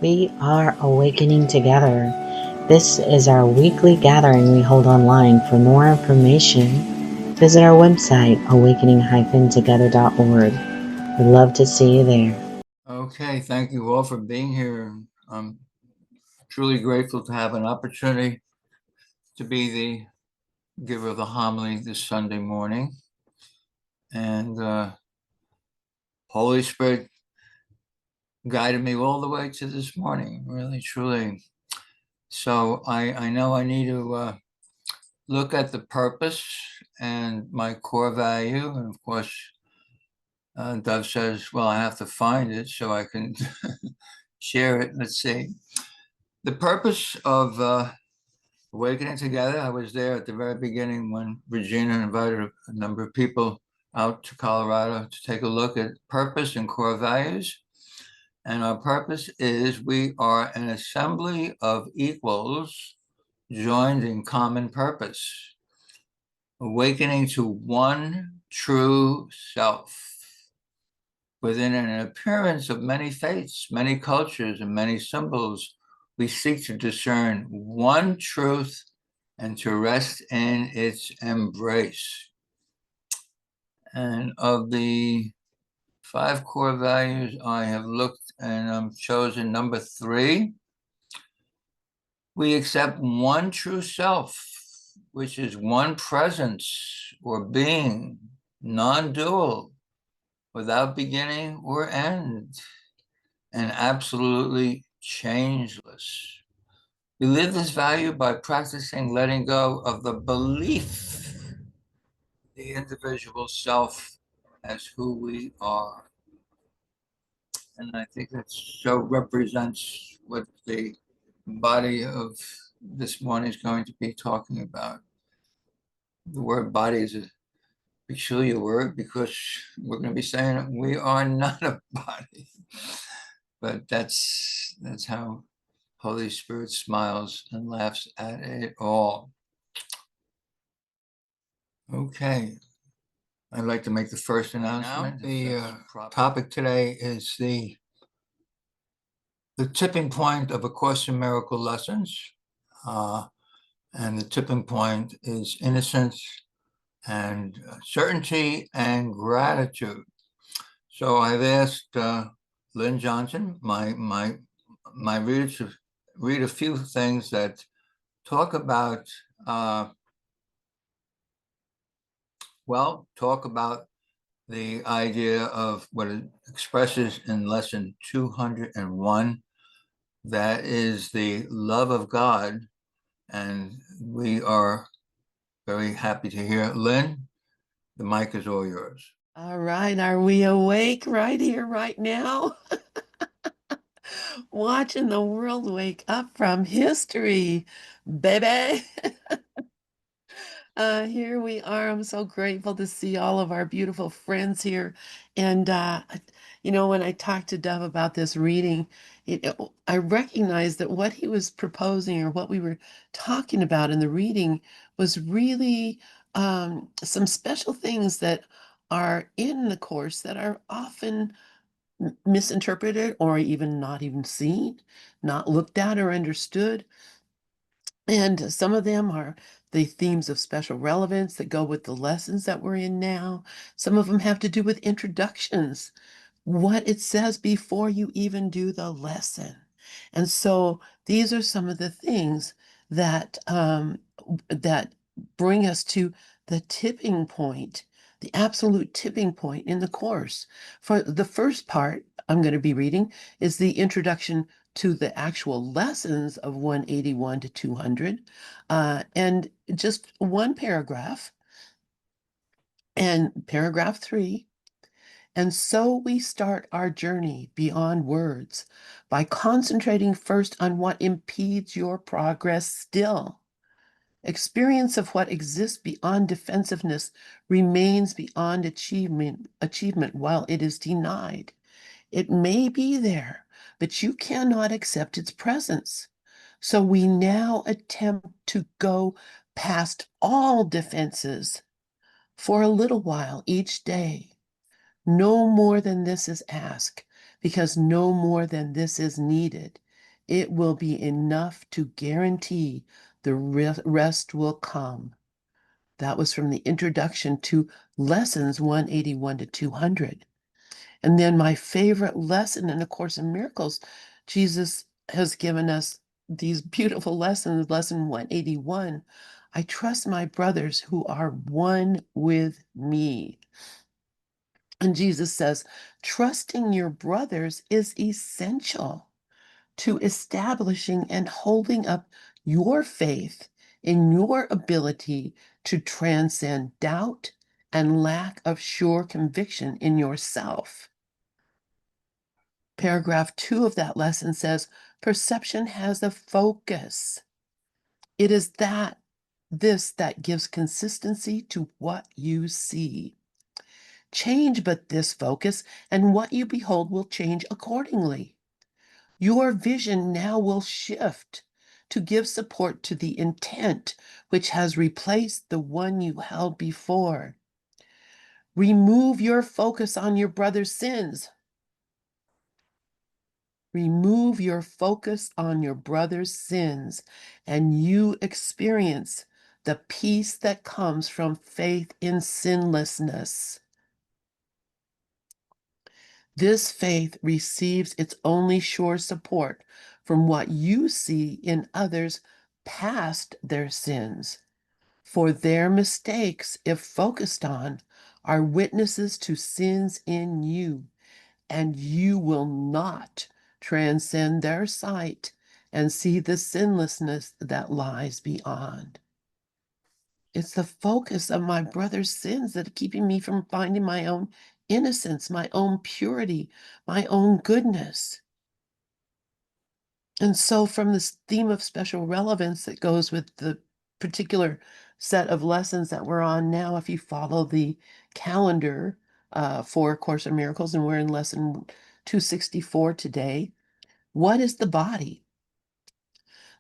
We are awakening together. This is our weekly gathering we hold online. For more information, visit our website, awakening-together.org. We'd love to see you there. Okay, thank you all for being here. I'm truly grateful to have an opportunity to be the giver of the homily this Sunday morning. And Holy Spirit guided me all the way to this morning, really, truly. So I know I need to look at the purpose and my core value. And of course, Dove says, well, I have to find it so I can share it. Let's see. The purpose of Awakening Together, I was there at the very beginning when Regina invited a number of people out to Colorado to take a look at purpose and core values. And our purpose is we are an assembly of equals joined in common purpose, awakening to one true self. Within an appearance of many faiths, many cultures, and many symbols, we seek to discern one truth and to rest in its embrace. And of the 5 core values, I have looked and I've chosen number 3. We accept one true self, which is one presence or being, non-dual, without beginning or end, and absolutely changeless. We live this value by practicing letting go of the belief, the individual self as who we are. And I think that so represents what the body of this morning is going to be talking about. The word body is a peculiar word because we're going to be saying we are not a body. But that's how Holy Spirit smiles and laughs at it all. Okay, I'd like to make the first announcement. Now, the topic today is the tipping point of A Course in Miracle Lessons. And the tipping point is innocence and certainty and gratitude. So I've asked Lyn Johnson, my reader, to read a few things that talk about the idea of what it expresses in lesson 201. That is the love of God. And we are very happy to hear it. Lyn, the mic is all yours. All right. Are we awake right here, right now? Watching the world wake up from history, baby. Here we are. I'm so grateful to see all of our beautiful friends here. And, when I talked to Dove about this reading, I recognized that what he was proposing or what we were talking about in the reading was really some special things that are in the Course that are often misinterpreted or even not even seen, not looked at or understood. And some of them are the themes of special relevance that go with the lessons that we're in now. Some of them have to do with introductions, what it says before you even do the lesson. And so these are some of the things that that bring us to the tipping point, the absolute tipping point in the Course. For the first part I'm going to be reading is the introduction to the actual lessons of 181 to 200, and just one paragraph, and paragraph 3. And so we start our journey beyond words by concentrating first on what impedes your progress still. Experience of what exists beyond defensiveness remains beyond achievement while it is denied. It may be there, but you cannot accept its presence. So we now attempt to go past all defenses for a little while each day. No more than this is asked, because no more than this is needed. It will be enough to guarantee the rest will come. That was from the introduction to lessons 181 to 200. And then my favorite lesson in A Course in Miracles, Jesus has given us these beautiful lessons. Lesson 181, I trust my brothers who are one with me. And Jesus says, trusting your brothers is essential to establishing and holding up your faith in your ability to transcend doubt and lack of sure conviction in yourself. Paragraph 2 of that lesson says, perception has a focus. It is this that gives consistency to what you see. Change but this focus, and what you behold will change accordingly. Your vision now will shift to give support to the intent which has replaced the one you held before. Remove your focus on your brother's sins. Remove your focus on your brother's sins, and you experience the peace that comes from faith in sinlessness. This faith receives its only sure support from what you see in others past their sins. For their mistakes, if focused on, are witnesses to sins in you, and you will not transcend their sight and see the sinlessness that lies beyond. It's the focus of my brother's sins that are keeping me from finding my own innocence, my own purity, my own goodness. And so from this theme of special relevance that goes with the particular set of lessons that we're on now, if you follow the calendar for A Course in Miracles, and we're in lesson 264 today, what is the body?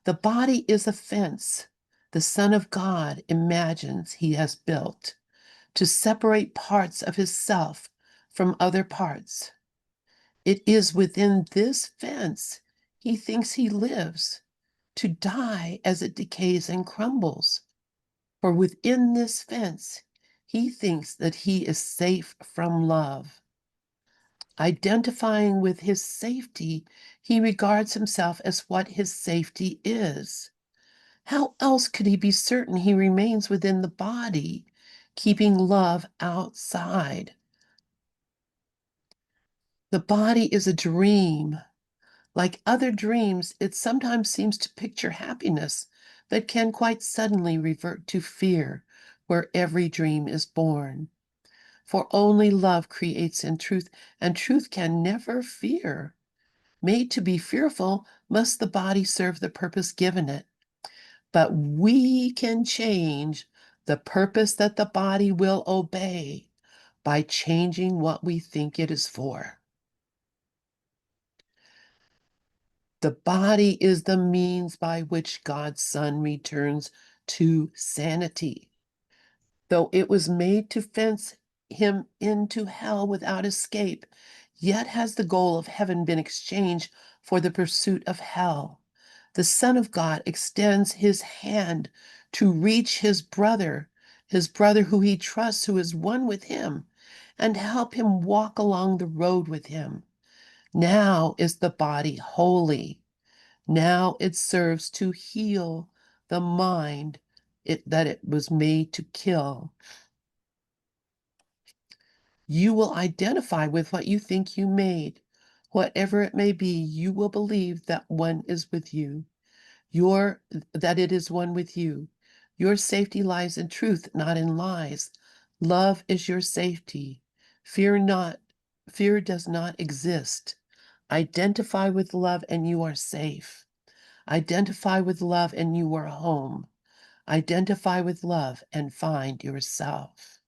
The body is a fence the Son of God imagines he has built to separate parts of his self from other parts. It is within this fence he thinks he lives, to die as it decays and crumbles. For within this fence, he thinks that he is safe from love. Identifying with his safety, he regards himself as what his safety is. How else could he be certain he remains within the body, keeping love outside? The body is a dream. Like other dreams, it sometimes seems to picture happiness, but can quite suddenly revert to fear, where every dream is born. For only love creates in truth, and truth can never fear. Made to be fearful, must the body serve the purpose given it. But we can change the purpose that the body will obey by changing what we think it is for. The body is the means by which God's Son returns to sanity. Though it was made to fence him into hell without escape, yet has the goal of heaven been exchanged for the pursuit of hell. The Son of God extends his hand to reach his brother who he trusts, who is one with him, and help him walk along the road with him. Now is the body holy. Now it serves to heal the mind that it was made to kill. You will identify with what you think you made. Whatever it may be, you will believe that one is with you. That it is one with you. Your safety lies in truth, not in lies. Love is your safety. Fear not. Fear does not exist. Identify with love and you are safe. Identify with love and you are home. Identify with love and find yourself.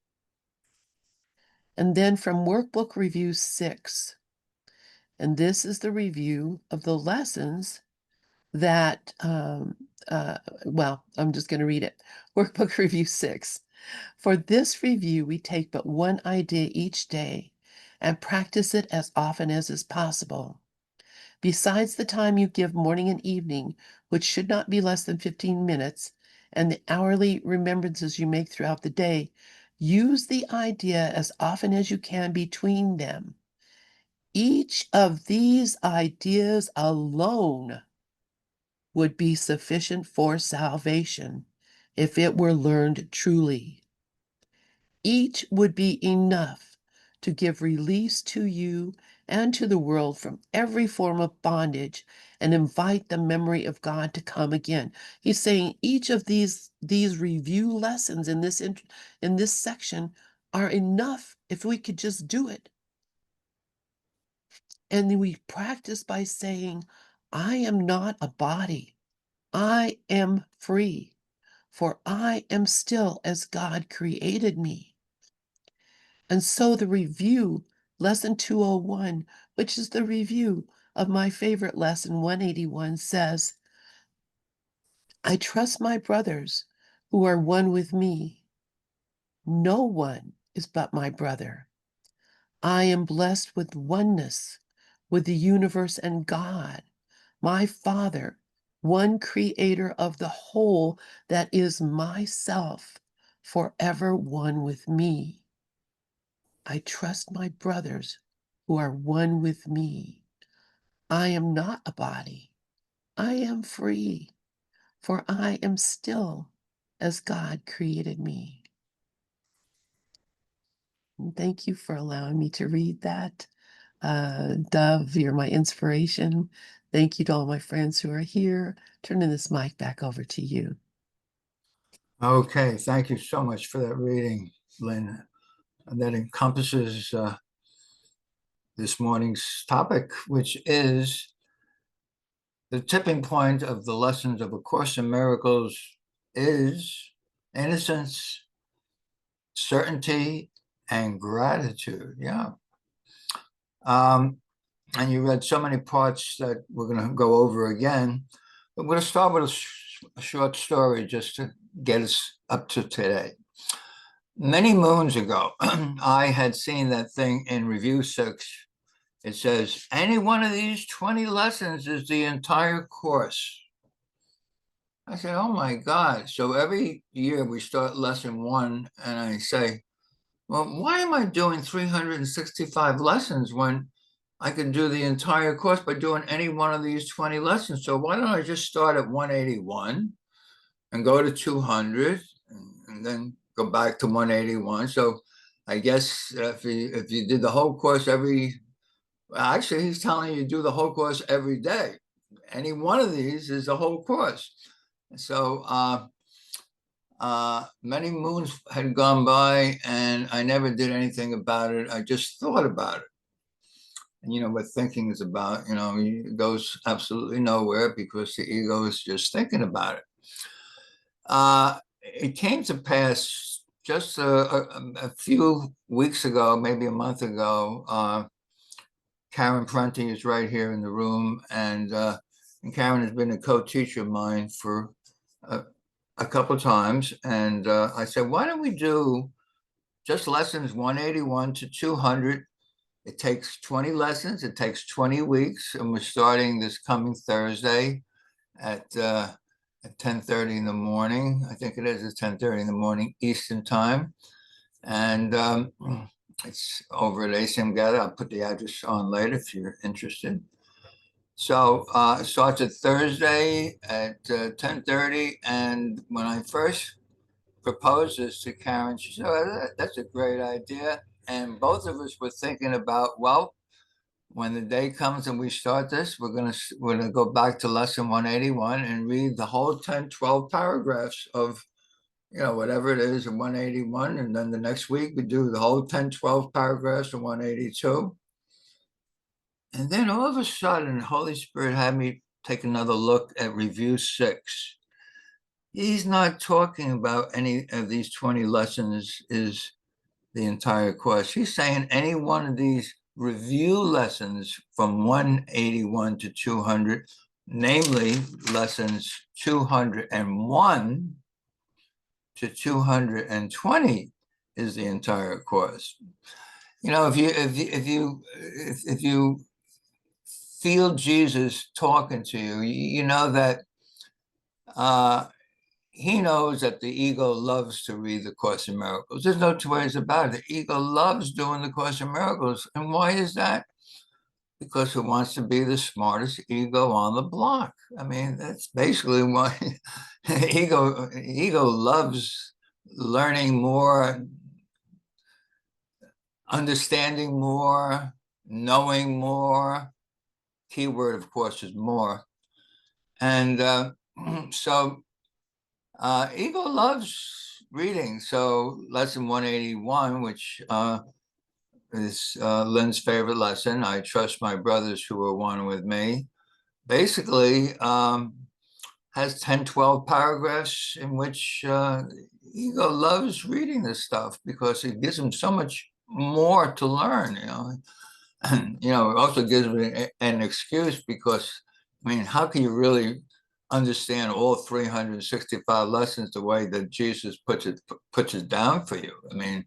And then from Workbook Review 6, and this is the review of the lessons that, I'm just going to read it. Workbook Review 6. For this review, we take but one idea each day and practice it as often as is possible. Besides the time you give morning and evening, which should not be less than 15 minutes, and the hourly remembrances you make throughout the day, use the idea as often as you can between them. Each of these ideas alone would be sufficient for salvation if it were learned truly. Each would be enough to give release to you and to the world from every form of bondage and invite the memory of God to come again. He's saying each of these review lessons in this section are enough if we could just do it. And we practice by saying, I am not a body. I am free, for I am still as God created me. And so the review, lesson 201, which is the review of my favorite lesson, 181, says, I trust my brothers who are one with me. No one is but my brother. I am blessed with oneness with the universe and God, my Father, one creator of the whole that is myself, forever one with me. I trust my brothers who are one with me. I am not a body. I am free, for I am still as God created me. And thank you for allowing me to read that. Dove, you're my inspiration. Thank you to all my friends who are here. Turning this mic back over to you. Okay, thank you so much for that reading, Lyn. And that encompasses this morning's topic, which is the tipping point of the lessons of A Course in Miracles is innocence, certainty, and gratitude. Yeah. And you read so many parts that we're going to go over again. But we're going to start with a short story just to get us up to today. Many moons ago, I had seen that thing in Review 6. It says, any one of these 20 lessons is the entire course. I said, oh my God. So every year we start lesson 1 and I say, well, why am I doing 365 lessons when I can do the entire course by doing any one of these 20 lessons? So why don't I just start at 181 and go to 200 and then go back to 181? So I guess if you did the whole course actually he's telling you do the whole course every day. Any one of these is the whole course. So many moons had gone by and I never did anything about it. I just thought about it. And, what thinking is about, it goes absolutely nowhere because the ego is just thinking about it. It came to pass just a few weeks ago, maybe a month ago. Karen Prenti is right here in the room, and Karen has been a co-teacher of mine for a couple of times. And I said, why don't we do just lessons 181 to 200? It takes 20 lessons. It takes 20 weeks. And we're starting this coming Thursday at 10:30 in the morning. I think it is at 10:30 in the morning Eastern time. And it's over at ACIM Gather. I'll put the address on later if you're interested. So it starts at Thursday at 10:30. And when I first proposed this to Karen, she said, oh, that's a great idea. And both of us were thinking about, well, when the day comes and we start this, we're gonna go back to lesson 181 and read the whole 10, 12 paragraphs of, whatever it is in 181. And then the next week we do the whole 10, 12 paragraphs in 182. And then all of a sudden, the Holy Spirit had me take another look at Review 6. He's not talking about any of these 20 lessons is the entire course. He's saying any one of these review lessons from 181 to 200, namely lessons 201 to 220 is the entire course. If you feel Jesus talking to you, you know that he knows that the ego loves to read the Course in Miracles. There's no two ways about it. The ego loves doing the Course in Miracles. And why is that? Because it wants to be the smartest ego on the block. I mean, that's basically why ego loves learning more, understanding more, knowing more. Keyword, of course, is more. And so ego loves reading. So lesson 181, which is Lyn's favorite lesson, I trust my brothers who are one with me, basically has 10, 12 paragraphs in which ego loves reading this stuff because it gives him so much more to learn, you know. And, you know, it also gives me an excuse because, I mean, how can you really understand all 365 lessons the way that Jesus puts it down for you? I mean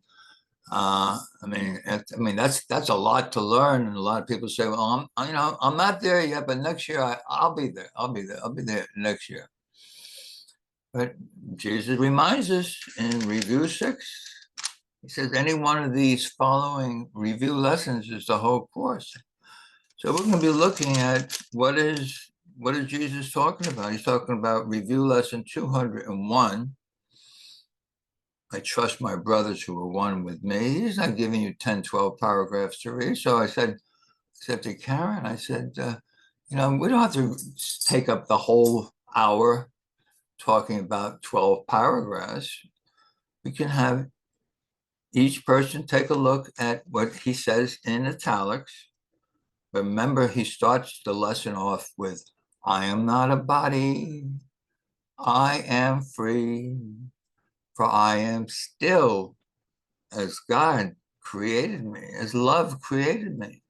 that's a lot to learn, and a lot of people say, "Well, I'm not there yet, but next year I'll be there. I'll be there next year." But Jesus reminds us in Review 6. He says, "Any one of these following review lessons is the whole course." So we're going to be looking at what is Jesus talking about. He's talking about review lesson 201. I trust my brothers who are one with me. He's not giving you 10, 12 paragraphs to read. So I said to Karen, I said, we don't have to take up the whole hour talking about 12 paragraphs. We can have each person take a look at what he says in italics. Remember, he starts the lesson off with, I am not a body. I am free. For I am still as God created me, as love created me.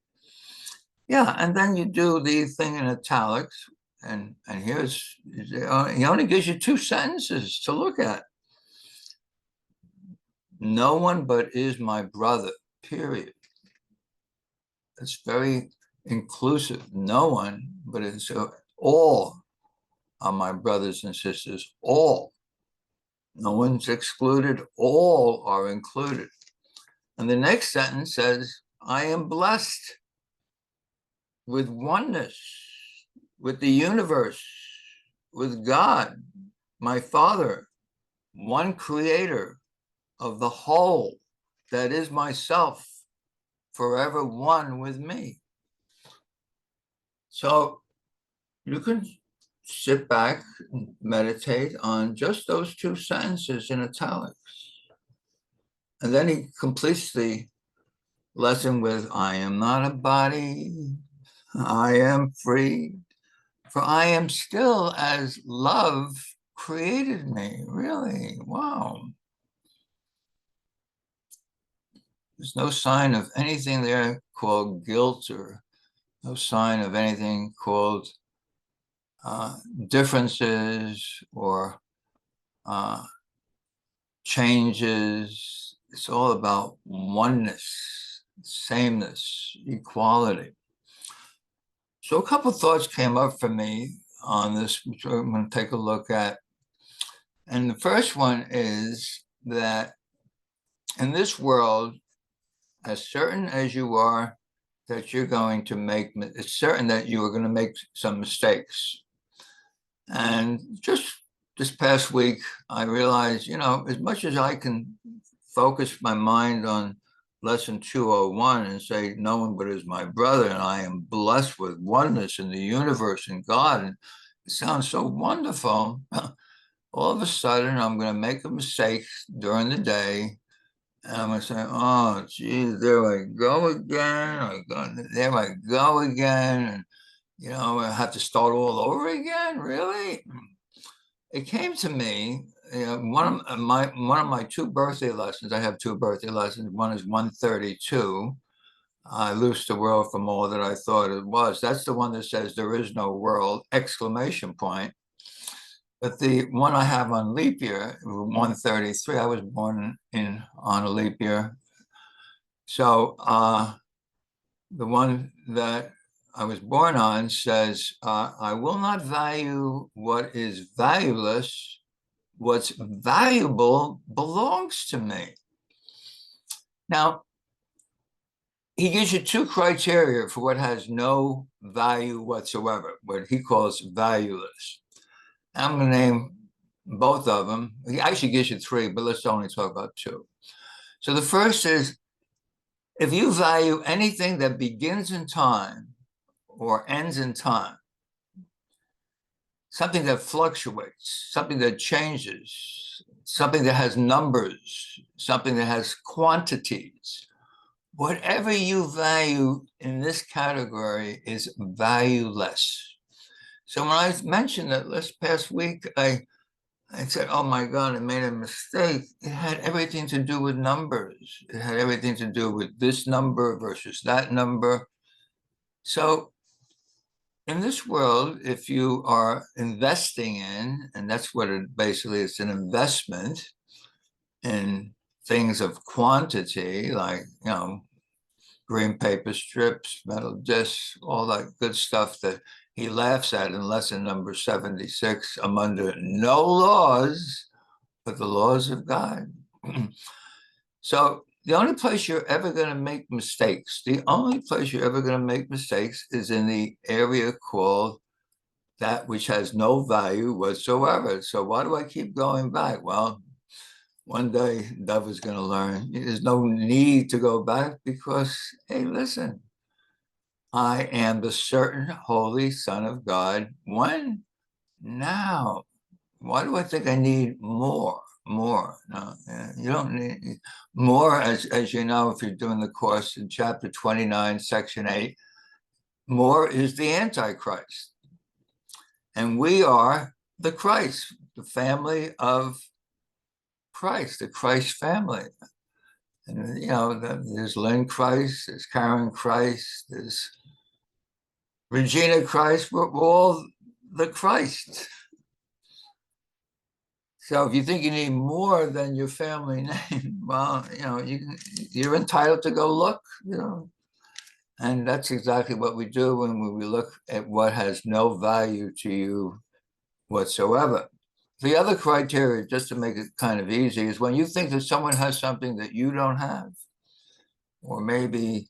Yeah, and then you do the thing in italics, and here's, he only gives you 2 sentences to look at. No one but is my brother, period. It's very inclusive. No one, but it's all are my brothers and sisters, all. No one's excluded, all are included. And the next sentence says, I am blessed with oneness, with the universe, with God, my Father, one creator of the whole that is myself, forever one with me. So you can sit back and meditate on just those 2 sentences in italics. And then he completes the lesson with, I am not a body, I am free, for I am still as love created me. Really, wow. There's no sign of anything there called guilt, or no sign of anything called differences or changes. It's all about oneness, sameness, equality. So a couple of thoughts came up for me on this, which I'm going to take a look at. And the first one is that in this world, as certain as you are that you're going to make, it's certain that you are going to make some mistakes. And just this past week, I realized, as much as I can focus my mind on lesson 201 and say, no one but is my brother, and I am blessed with oneness in the universe and God, and it sounds so wonderful. All of a sudden, I'm going to make a mistake during the day, and I'm going to say, oh, geez, there I go again. There I go again. And, I have to start all over again, really? It came to me, one of my 2 birthday lessons. I have 2 birthday lessons. One is 132. I loosed the world from all that I thought it was. That's the one that says there is no world, exclamation point. But the one I have on leap year, 133, I was born on a leap year. So the one that I was born on says, I will not value what is valueless. What's valuable belongs to me. Now, he gives you two criteria for what has no value whatsoever, what he calls valueless. I'm going to name both of them. He actually gives you three, but let's only talk about two. So the first is, if you value anything that begins in time or ends in time, something that fluctuates, something that changes, something that has numbers, something that has quantities, whatever you value in this category is valueless. So when I mentioned that this past week, I said, oh my God, I made a mistake. It had everything to do with numbers. It had everything to do with this number versus that number. So in this world, if you are investing in, and that's what it basically is, an investment in things of quantity, like, green paper strips, metal discs, all that good stuff that he laughs at in lesson number 76. I'm under no laws but the laws of God. So the only place you're ever going to make mistakes, the only place you're ever going to make mistakes is in the area called that which has no value whatsoever. So why do I keep going back? Well, one day Dove is going to learn there's no need to go back because, hey, listen, I am the certain holy Son of God. When? Now. Why do I think I need more? More? No, you don't need more. As you know, if you're doing the course in chapter 29, section 8, more is the Antichrist. And we are the Christ, the family of Christ, the Christ family. And, there's Lyn Christ, there's Karen Christ, there's Regina Christ. We're all the Christ. So if you think you need more than your family name, well, you're entitled to go look, and that's exactly what we do when we look at what has no value to you whatsoever. The other criteria, just to make it kind of easy, is when you think that someone has something that you don't have, or maybe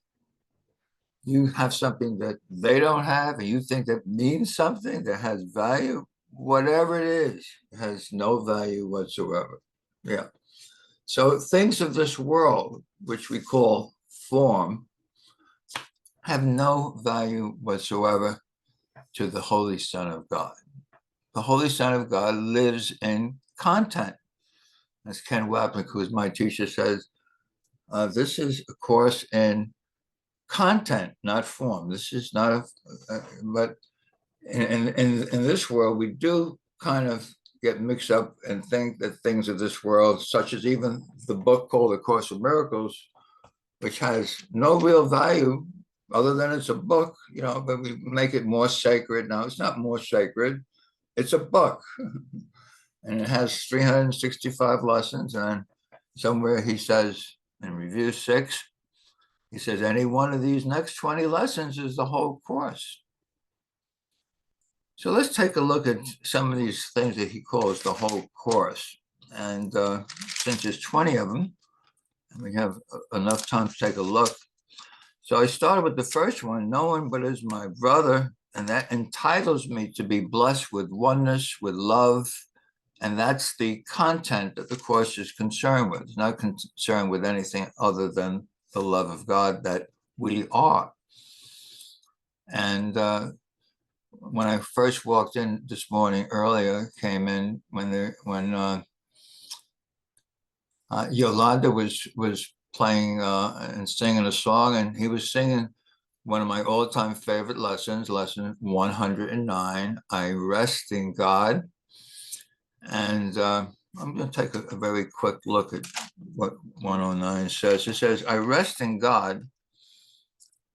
you have something that they don't have, and you think that means something that has value, whatever it is, it has no value whatsoever. Yeah. So things of this world, which we call form, have no value whatsoever to the Holy Son of God. The Holy Son of God lives in content. As Ken Wapnick, who is my teacher, says, this is a course in content, not form. This is not but in this world, we do kind of get mixed up and think that things of this world, such as even the book called A Course of Miracles, which has no real value other than it's a book, but we make it more sacred. Now, it's not more sacred. It's a book. And it has 365 lessons. And somewhere he says in review 6, he says, any one of these next 20 lessons is the whole course. So let's take a look at some of these things that he calls the whole course. And since there's 20 of them, and we have enough time to take a look. So I started with the first one, no one but is my brother, and that entitles me to be blessed with oneness, with love, and that's the content that the course is concerned with. It's not concerned with anything other than the love of God that we are. And when I first walked in this morning earlier, came in when Yolanda was playing and singing a song, and he was singing one of my all-time favorite lessons, lesson 109, I rest in God. And I'm going to take a very quick look at what 109 says. It says, I rest in God,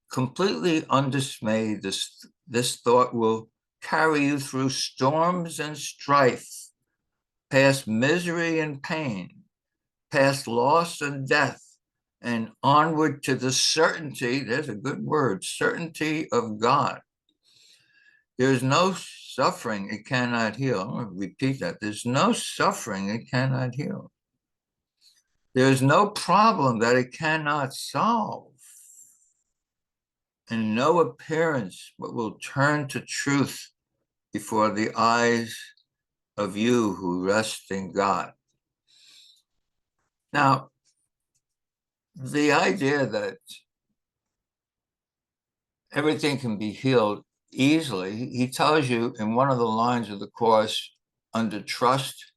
completely undismayed. This thought will carry you through storms and strife, past misery and pain, past loss and death, and onward to the certainty, there's a good word, certainty of God. There's no suffering it cannot heal. I'm going to repeat that. There's no suffering it cannot heal. There's no problem that it cannot solve. And no appearance but will turn to truth before the eyes of you who rest in God. Now, the idea that everything can be healed easily, he tells you in one of the lines of the course, under trust,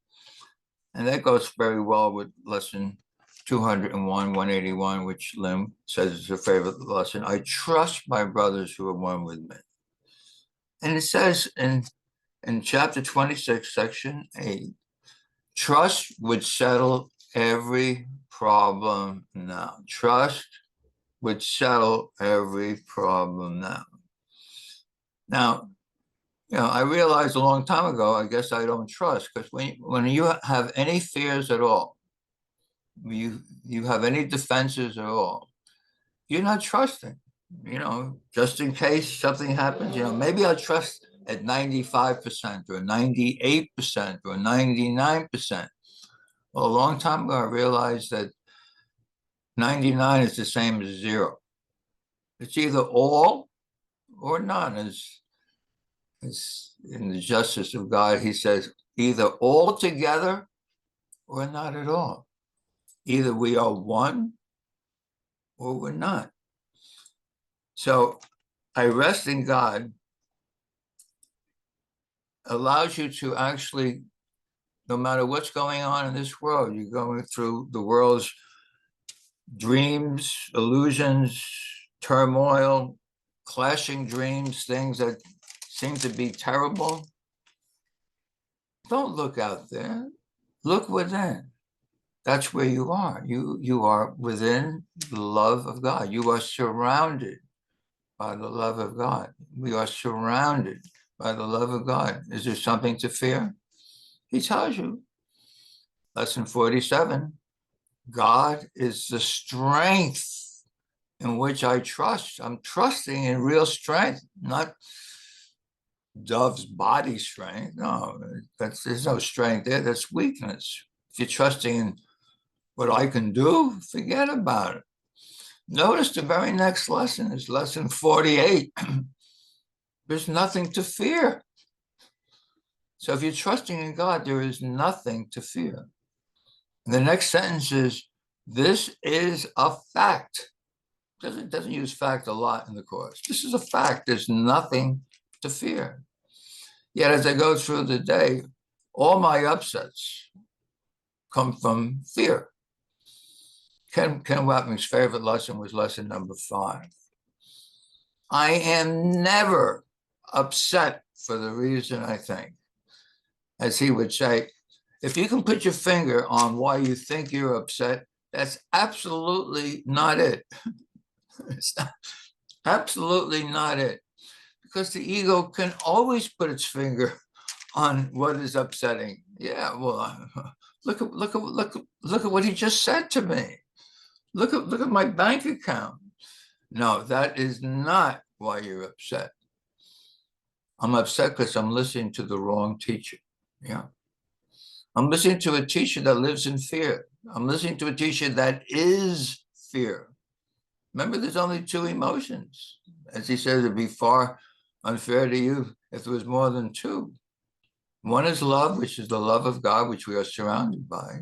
and that goes very well with lesson 201, 181, which Lyn says is her favorite lesson. I trust my brothers who are one with me. And it says in chapter 26, section 8, trust would settle every problem now. Trust would settle every problem now. Now, I realized a long time ago, I guess I don't trust, because when you have any fears at all, you have any defenses at all, you're not trusting, just in case something happens, maybe I'll trust at 95% or 98% or 99%. Well, a long time ago, I realized that 99 is the same as 0. It's either all or none. As in the justice of God, he says, either all together or not at all. Either we are one or we're not. So I rest in God allows you to actually, no matter what's going on in this world, you're going through the world's dreams, illusions, turmoil, clashing dreams, things that seem to be terrible. Don't look out there. Look within. That's where you are. You are within the love of God. You are surrounded by the love of God. We are surrounded by the love of God. Is there something to fear? He tells you. Lesson 47, God is the strength in which I trust. I'm trusting in real strength, not Dove's body strength. No, there's no strength there. That's weakness. If you're trusting in what I can do, forget about it. Notice the very next lesson is lesson 48. There's nothing to fear. So if you're trusting in God, there is nothing to fear. And the next sentence is, this is a fact. It doesn't use fact a lot in the course. This is a fact. There's nothing to fear. Yet as I go through the day, all my upsets come from fear. Ken Wapnick's favorite lesson was lesson number 5. I am never upset for the reason I think. As he would say, if you can put your finger on why you think you're upset, that's absolutely not it. It's absolutely not it. Because the ego can always put its finger on what is upsetting. Yeah, well, look at what he just said to me. Look at my bank account. No, that is not why you're upset. I'm upset because I'm listening to the wrong teacher. Yeah. I'm listening to a teacher that lives in fear. I'm listening to a teacher that is fear. Remember, there's only 2 emotions. As he says, it'd be far unfair to you if there was more than 2. One is love, which is the love of God, which we are surrounded by.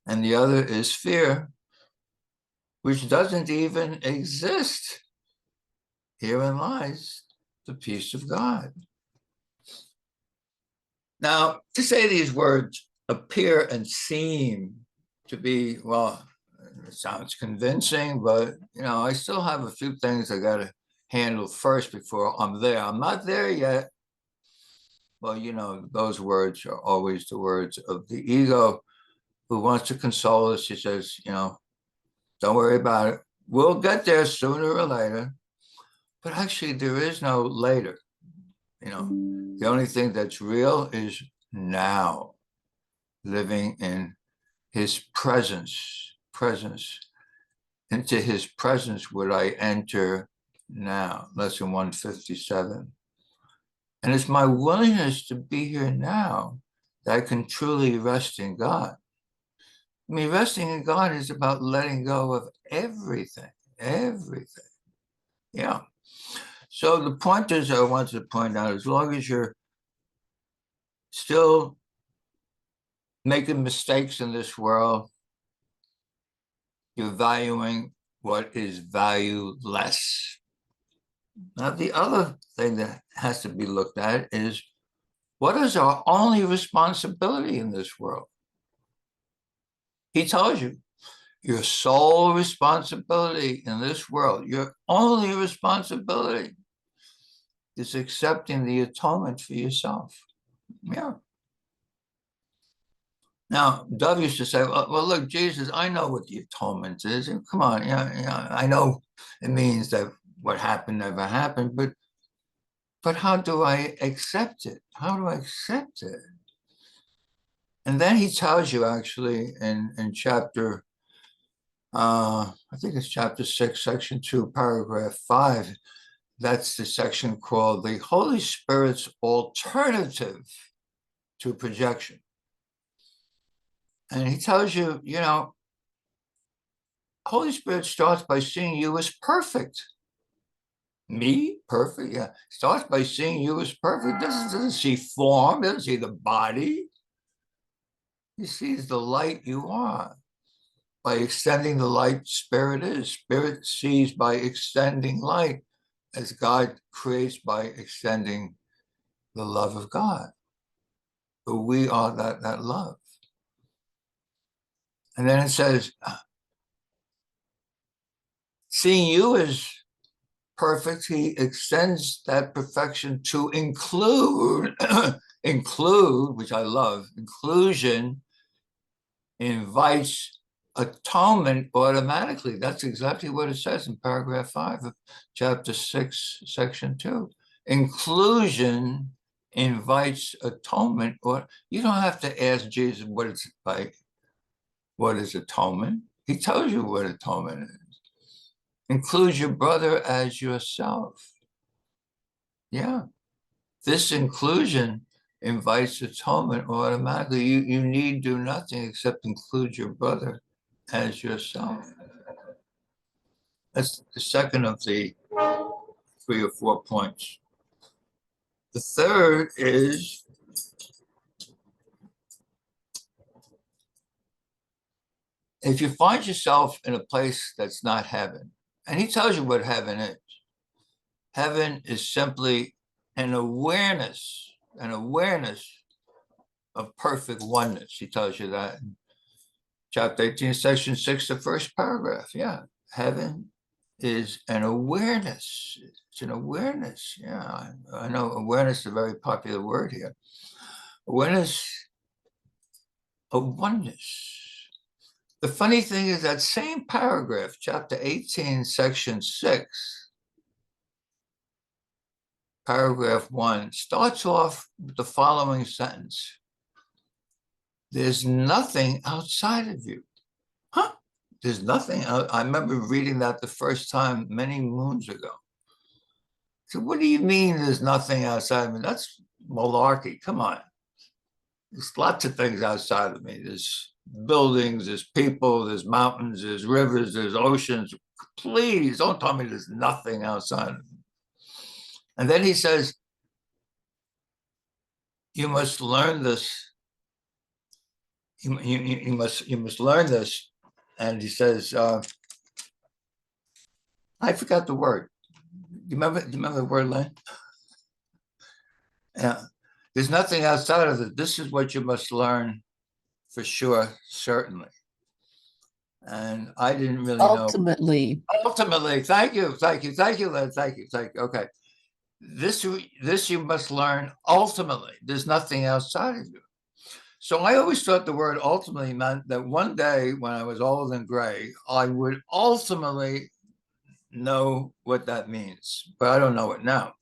And the other is fear, which doesn't even exist. Herein lies the peace of God. Now, to say these words appear and seem to be, well, it sounds convincing, but, I still have a few things I got to handle first before I'm there. I'm not there yet. Well, those words are always the words of the ego who wants to console us. He says, don't worry about it. We'll get there sooner or later. But actually, there is no later. The only thing that's real is now, living in his presence. into his presence would I enter now. Lesson 157. And it's my willingness to be here now that I can truly rest in God. I mean, resting in God is about letting go of everything, everything. Yeah. So the point is, I wanted to point out, as long as you're still making mistakes in this world, you're valuing what is valueless. Now, the other thing that has to be looked at is, what is our only responsibility in this world? He tells you, your sole responsibility in this world, your only responsibility is accepting the atonement for yourself. Yeah. Now, Dove used to say, well, look, Jesus, I know what the atonement is. And come on, I know it means that what happened never happened, but how do I accept it? How do I accept it? And then he tells you actually in chapter, I think it's chapter 6, section 2, paragraph 5, that's the section called the Holy Spirit's alternative to projection. And he tells you, Holy Spirit starts by seeing you as perfect. Me? Perfect? Yeah. Starts by seeing you as perfect. Doesn't see form, doesn't see the body. He sees the light you are. By extending the light Spirit is. Spirit sees by extending light as God creates by extending the love of God. But we are that love. And then it says, seeing you as perfect, he extends that perfection to include, which I love, inclusion invites atonement automatically. That's exactly what it says in paragraph 5 of chapter 6, section 2. Inclusion invites atonement, or you don't have to ask Jesus what it's like. What is atonement? He tells you what atonement is. Include your brother as yourself. Yeah. This inclusion invites atonement automatically. You need do nothing except include your brother as yourself. That's the second of the 3 or 4 points. The third is if you find yourself in a place that's not heaven, and he tells you what heaven is. Heaven is simply an awareness of perfect oneness. He tells you that in chapter 18, section 6, the first paragraph. Yeah, heaven is an awareness. It's an awareness. Yeah, I know awareness is a very popular word here. Awareness of oneness. The funny thing is that same paragraph, chapter 18, section 6, paragraph 1, starts off with the following sentence. There's nothing outside of you. Huh? There's nothing. I remember reading that the first time many moons ago. So what do you mean there's nothing outside of me? That's malarkey. Come on. There's lots of things outside of me. There's buildings, there's people, there's mountains, there's rivers, there's oceans. Please don't tell me there's nothing outside of me. And then he says, you must learn this. You must learn this. And he says, I forgot the word. Do you remember the word, Lyn? Yeah. There's nothing outside of it. This is what you must learn for sure, certainly. And I didn't really know. Ultimately, thank you, Lyn, thank you. Okay. This you must learn ultimately. There's nothing outside of you. So I always thought the word ultimately meant that one day when I was old and gray, I would ultimately know what that means, but I don't know it now.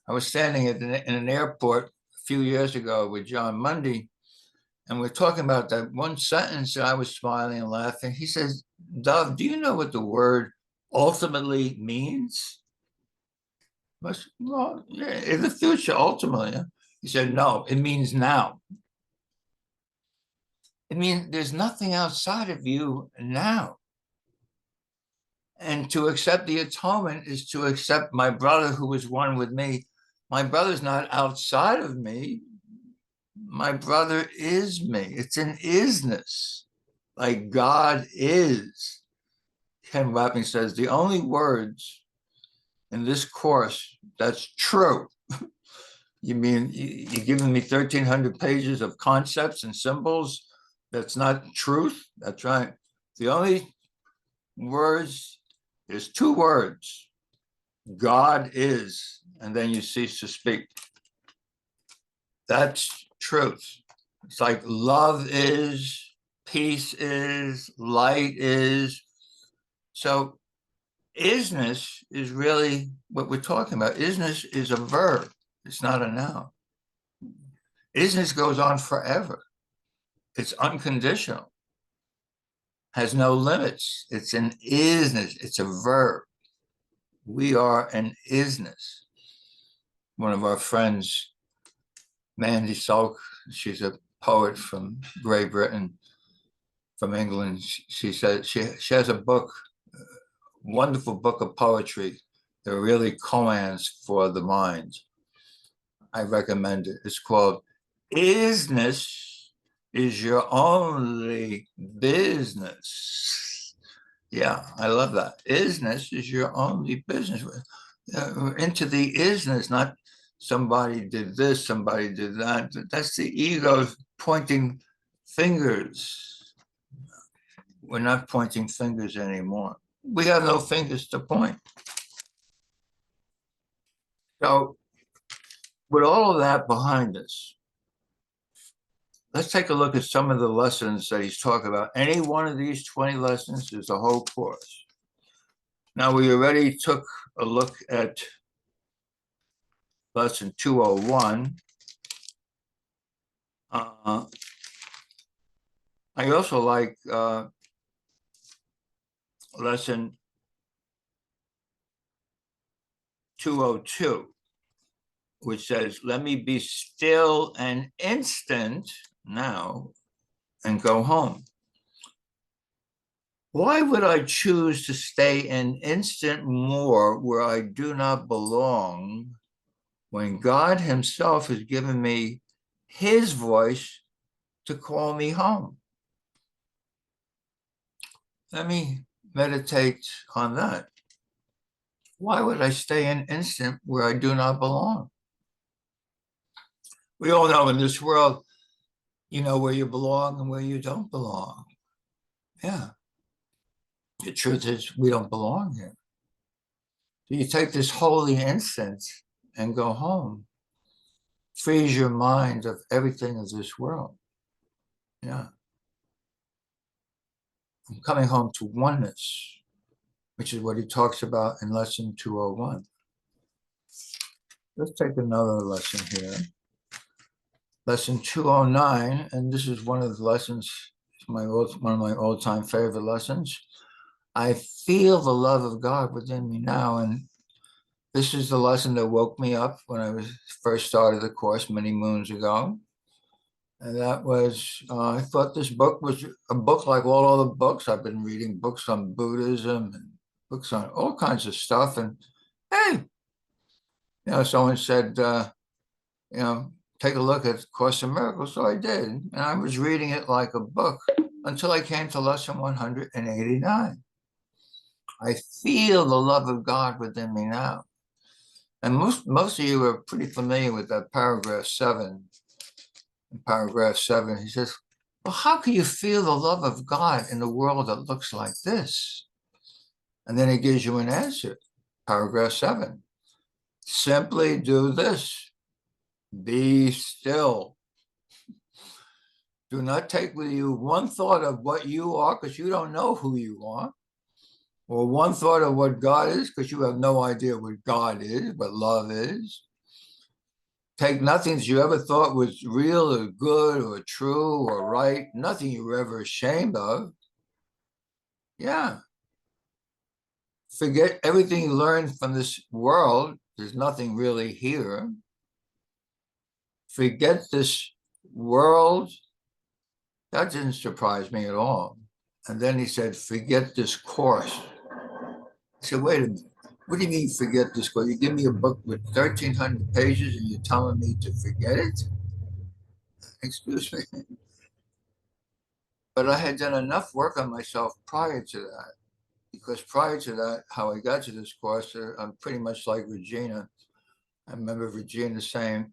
I was standing in an airport a few years ago with John Mundy, and we're talking about that one sentence, and I was smiling and laughing. He says, Dove, do you know what the word ultimately means? Well, yeah, in the future, ultimately. He said, no, it means now. It means there's nothing outside of you now. And to accept the atonement is to accept my brother who was one with me. My brother's not outside of me. My brother is me. It's an isness, like God is. Ken Wapping says the only words in this course that's true. You mean you're giving me 1,300 pages of concepts and symbols? That's not truth? That's right. The only words, there's two words. God is, and then you cease to speak. That's truth. It's like love is, peace is, light is. So isness is really what we're talking about. Isness is a verb. It's not a noun. Isness goes on forever. It's unconditional, has no limits. It's an isness. It's a verb. We are an isness. One of our friends, Mandy Salk, she's a poet from Great Britain, from England. She said she has a book, wonderful book of poetry. They're really koans for the mind. I recommend it. It's called Isness is Your Only Business. Yeah, I love that. Isness is your only business. We're into the isness, not somebody did this, somebody did that. That's the ego pointing fingers. We're not pointing fingers anymore. We have no fingers to point. So with all of that behind us, let's take a look at some of the lessons that he's talking about. Any one of these 20 lessons is a whole course. Now, we already took a look at lesson 201. I also like lesson 202, which says, let me be still an instant now and go home. Why would I choose to stay an instant more where I do not belong when God himself has given me his voice to call me home? Let me meditate on that. Why would I stay an instant where I do not belong? We all know in this world, you know where you belong and where you don't belong. Yeah. The truth is, we don't belong here. So you take this holy instant and go home. Frees your mind of everything of this world. Yeah. I'm coming home to oneness, which is what he talks about in lesson 201. Let's take another lesson here. Lesson 209, and this is one of the lessons, one of my all-time favorite lessons. I feel the love of God within me now, and this is the lesson that woke me up when I first started the course many moons ago. And that was, I thought this book was a book like all other books. I've been reading books on Buddhism and books on all kinds of stuff. And hey, someone said, take a look at Course in Miracles. So I did. And I was reading it like a book until I came to lesson 189. I feel the love of God within me now. And most of you are pretty familiar with that paragraph 7. In paragraph 7, he says, well, how can you feel the love of God in a world that looks like this? And then he gives you an answer. Paragraph 7. Simply do this. Be still. Do not take with you one thought of what you are, because you don't know who you are, or one thought of what God is, because you have no idea what God is, what love is. Take nothing that you ever thought was real or good or true or right, nothing you were ever ashamed of. Yeah. Forget everything you learned from this world. There's nothing really here. Forget this world. That didn't surprise me at all. And then he said, forget this course. I said, wait a minute. What do you mean forget this course? You give me a book with 1,300 pages and you're telling me to forget it? Excuse me. But I had done enough work on myself prior to that, because prior to that, how I got to this course, I'm pretty much like Regina. I remember Regina saying,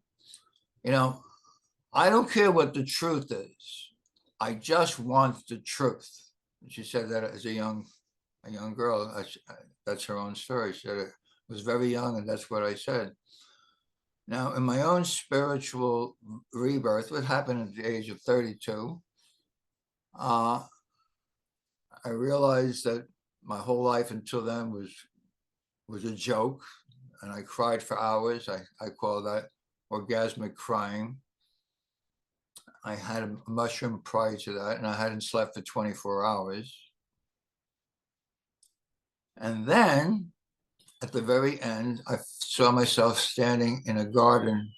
you know, I don't care what the truth is. I just want the truth. And she said that as a young girl. That's her own story. She said it was very young, and that's what I said. Now, in my own spiritual rebirth, what happened at the age of 32, I realized that my whole life until then was a joke, and I cried for hours. I call that orgasmic crying. I had a mushroom prior to that, and I hadn't slept for 24 hours. And then at the very end, I saw myself standing in a garden,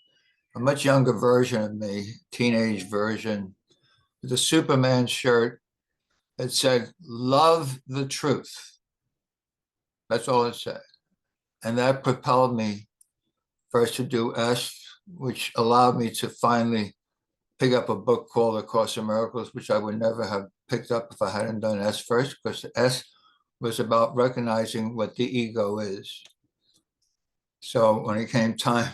a much younger version of me, teenage version, with a Superman shirt that said, love the truth. That's all it said. And that propelled me first to do S, which allowed me to finally pick up a book called A Course in Miracles, which I would never have picked up if I hadn't done S first, because S was about recognizing what the ego is. So when it came time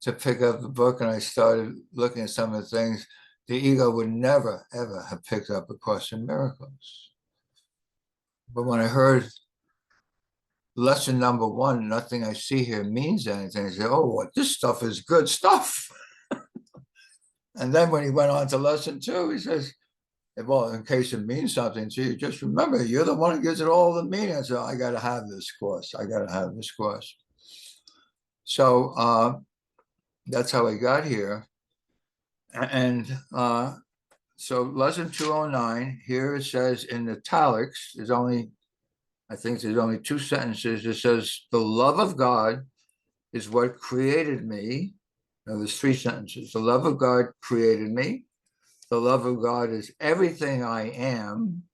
to pick up the book and I started looking at some of the things, the ego would never, ever have picked up A Course in Miracles. But when I heard lesson number 1, nothing I see here means anything, I said, oh, what, this stuff is good stuff. And then when he went on to lesson 2, he says, well, in case it means something to you, just remember, you're the one who gives it all the meaning. So I got to have this course. I got to have this course. So that's how I got here. And so lesson 209, here it says in italics, I think there's only 2 sentences. It says, the love of God is what created me. Now there's 3 sentences. The love of God created me. The love of God is everything I am.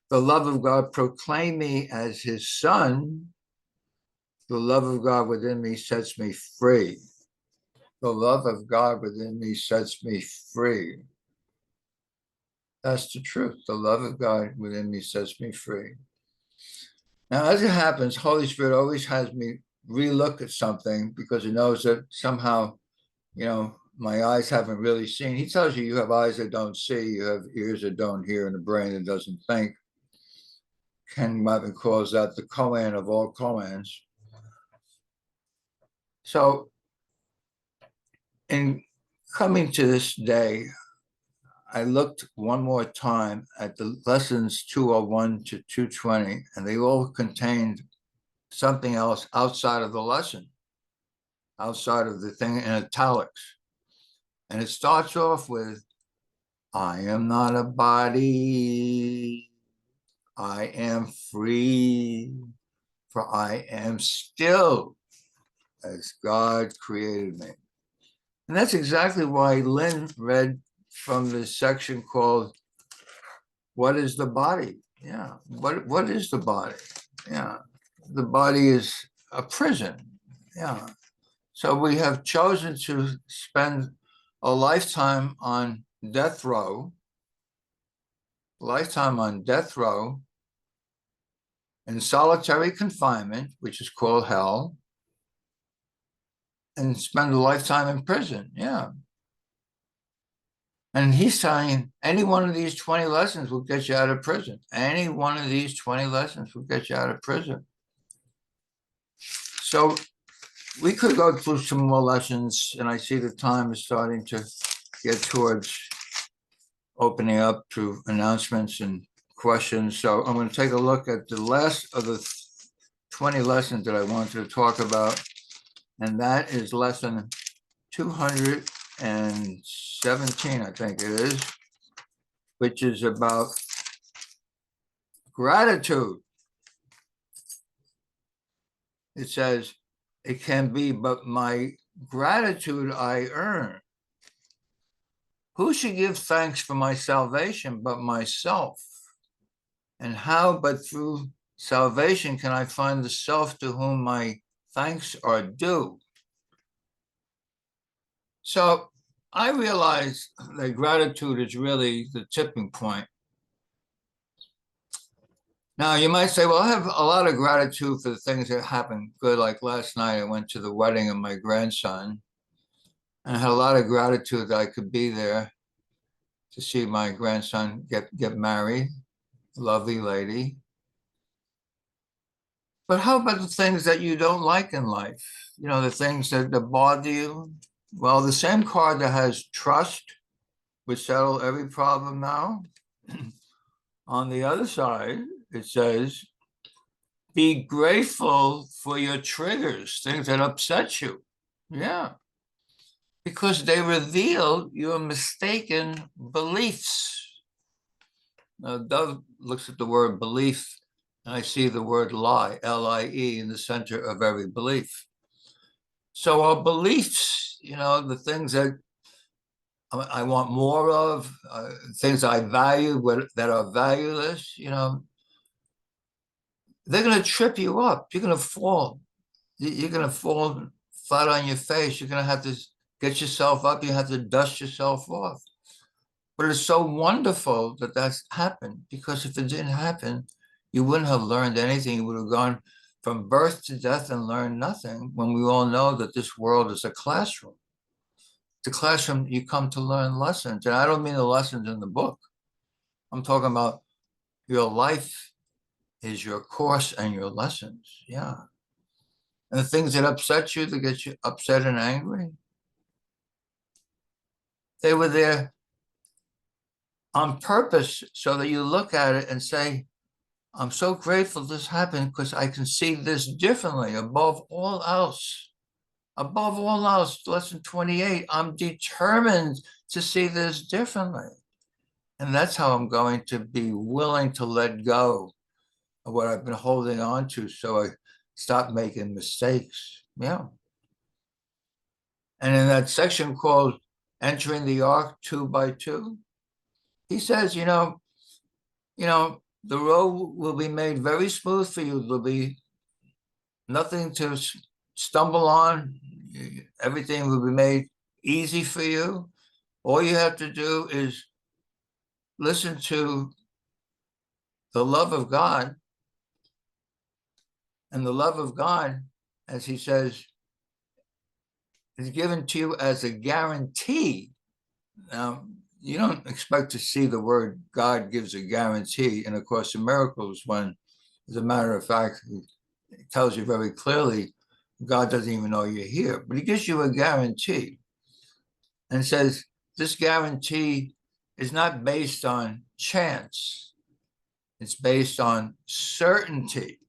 The love of God proclaimed me as his son. The love of God within me sets me free. The love of God within me sets me free. That's the truth. The love of God within me sets me free. Now, as it happens, Holy Spirit always has me relook at something because he knows that somehow, my eyes haven't really seen. He tells you have eyes that don't see, you have ears that don't hear, and a brain that doesn't think. Ken Marvin calls that the koan of all koans. So in coming to this day, I looked one more time at the lessons 201 to 220, and they all contained something else outside of the lesson, outside of the thing in italics. And it starts off with, I am not a body, I am free, for I am still as God created me. And that's exactly why Lyn read from this section called, what is the body? Yeah, what is the body? Yeah, the body is a prison. Yeah. So we have chosen to spend a lifetime on death row, in solitary confinement, which is called hell, and spend a lifetime in prison. Yeah. And he's saying any one of these 20 lessons will get you out of prison. Any one of these 20 lessons will get you out of prison. So we could go through some more lessons, and I see the time is starting to get towards opening up to announcements and questions. So I'm going to take a look at the last of the 20 lessons that I wanted to talk about, and that is lesson 217, I think it is, which is about Gratitude. It says, it can be, but my gratitude I earn. Who should give thanks for my salvation but myself? And how but through salvation can I find the self to whom my thanks are due? So I realize that gratitude is really the tipping point. Now, you might say, well, I have a lot of gratitude for the things that happened good. Like last night, I went to the wedding of my grandson, and I had a lot of gratitude that I could be there to see my grandson get married, lovely lady. But how about the things that you don't like in life? You know, the things that bother you? Well, the same card that has trust would settle every problem now. On the other side, it says, be grateful for your triggers, things that upset you. Yeah. Because they reveal your mistaken beliefs. Now, Dove looks at the word belief, and I see the word lie, L-I-E, in the center of every belief. So our beliefs, you know, the things that I want more of, things I value that are valueless, you know, they're going to trip you up. You're going to fall. You're going to fall flat on your face. You're going to have to get yourself up. You have to dust yourself off. But it's so wonderful that that's happened, because if it didn't happen, you wouldn't have learned anything. You would have gone from birth to death and learned nothing, when we all know that this world is a classroom. The classroom, you come to learn lessons. And I don't mean the lessons in the book. I'm talking about your life is your course and your lessons. Yeah. And the things that upset you, that get you upset and angry, they were there on purpose so that you look at it and say, I'm so grateful this happened because I can see this differently. Above all else, lesson 28, I'm determined to see this differently. And that's how I'm going to be willing to let go of what I've been holding on to, so I stop making mistakes. Yeah. And in that section called Entering the Ark 2 by 2, he says, you know, the road will be made very smooth for you. There'll be nothing to stumble on. Everything will be made easy for you. All you have to do is listen to the love of God. And the love of God, as he says, is given to you as a guarantee. Now, you don't expect to see the word God gives a guarantee in A Course in Miracles, when, as a matter of fact, it tells you very clearly God doesn't even know you're here, but he gives you a guarantee and says this guarantee is not based on chance. It's based on certainty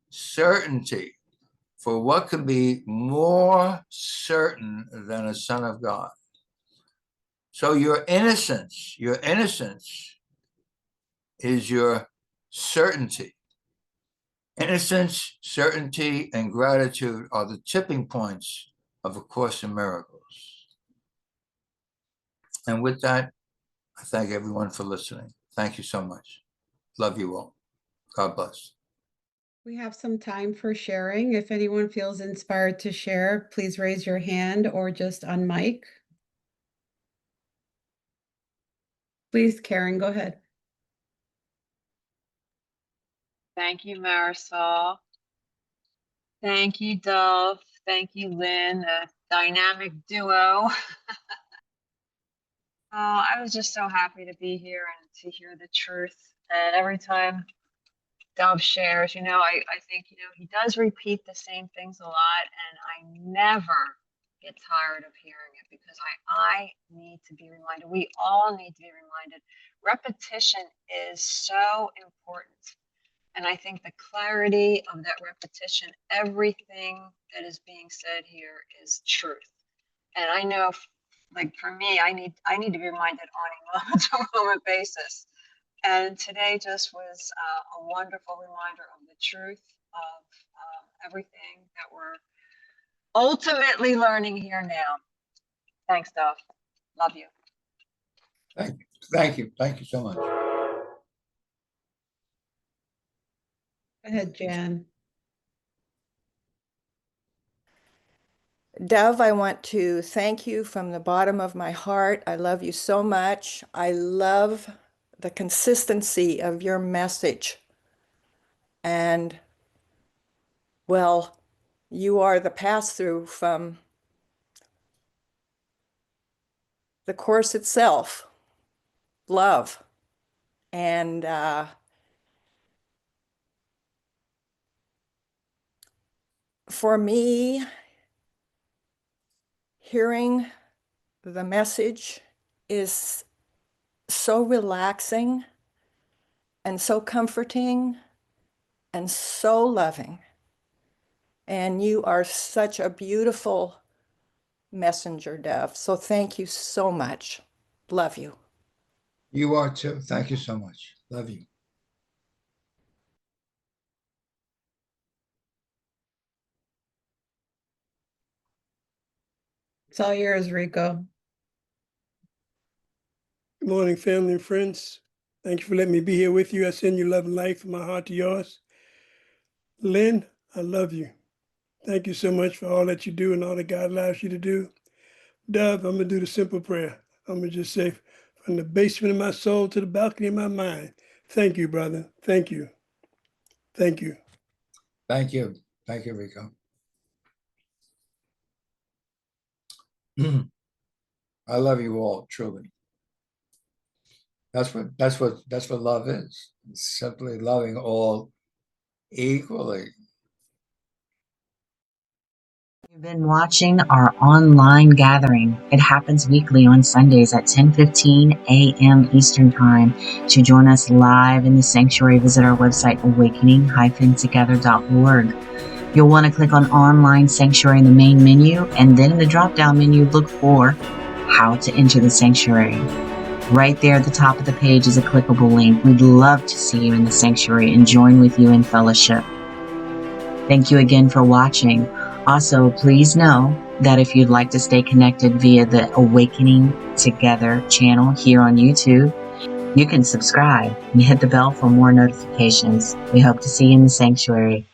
for what could be more certain than a son of God. So your innocence is your certainty. Innocence, certainty, and gratitude are the tipping points of A Course in Miracles. And with that, I thank everyone for listening. Thank you so much. Love you all. God bless. We have some time for sharing. If anyone feels inspired to share, please raise your hand or just unmic. Please, Karen, go ahead. Thank you, Marisol. Thank you, Dove. Thank you, Lynn, a dynamic duo. I was just so happy to be here and to hear the truth. And every time Dove shares, I think, he does repeat the same things a lot, and I never get tired of hearing it, because I need to be reminded. We all need to be reminded. Repetition is so important. And I think the clarity of that repetition, everything that is being said here is truth. And I know, like for me, I need to be reminded on a moment-to-moment basis. And today just was a wonderful reminder of the truth of everything that we're ultimately learning here now. Thanks, Dove. Love you. Thank you. Thank you. Thank you so much. Go ahead, Jan. Dove, I want to thank you from the bottom of my heart. I love you so much. I love the consistency of your message. And, well, you are the pass-through from the Course itself, love. And for me, hearing the message is so relaxing and so comforting and so loving. And you are such a beautiful messenger, Dove. So thank you so much. Love you. You are too. Thank you so much. Love you. It's all yours, Rico. Good morning, family and friends. Thank you for letting me be here with you. I send you love and light from my heart to yours. Lyn, I love you. Thank you so much for all that you do and all that God allows you to do. Dove, I'm going to do the simple prayer. I'm going to just say, from the basement of my soul to the balcony of my mind, thank you, brother. Thank you. Thank you. Thank you. Thank you, Rico. I love you all, truly. That's what love is. It's simply loving all equally. You've been watching our online gathering. It happens weekly on Sundays at 10:15 a.m. Eastern Time. To join us live in the sanctuary, visit our website, awakening-together.org. You'll want to click on Online Sanctuary in the main menu, and then in the drop-down menu, look for How to Enter the Sanctuary. Right there at the top of the page is a clickable link. We'd love to see you in the sanctuary and join with you in fellowship. Thank you again for watching. Also, please know that if you'd like to stay connected via the Awakening Together channel here on YouTube, you can subscribe and hit the bell for more notifications. We hope to see you in the sanctuary.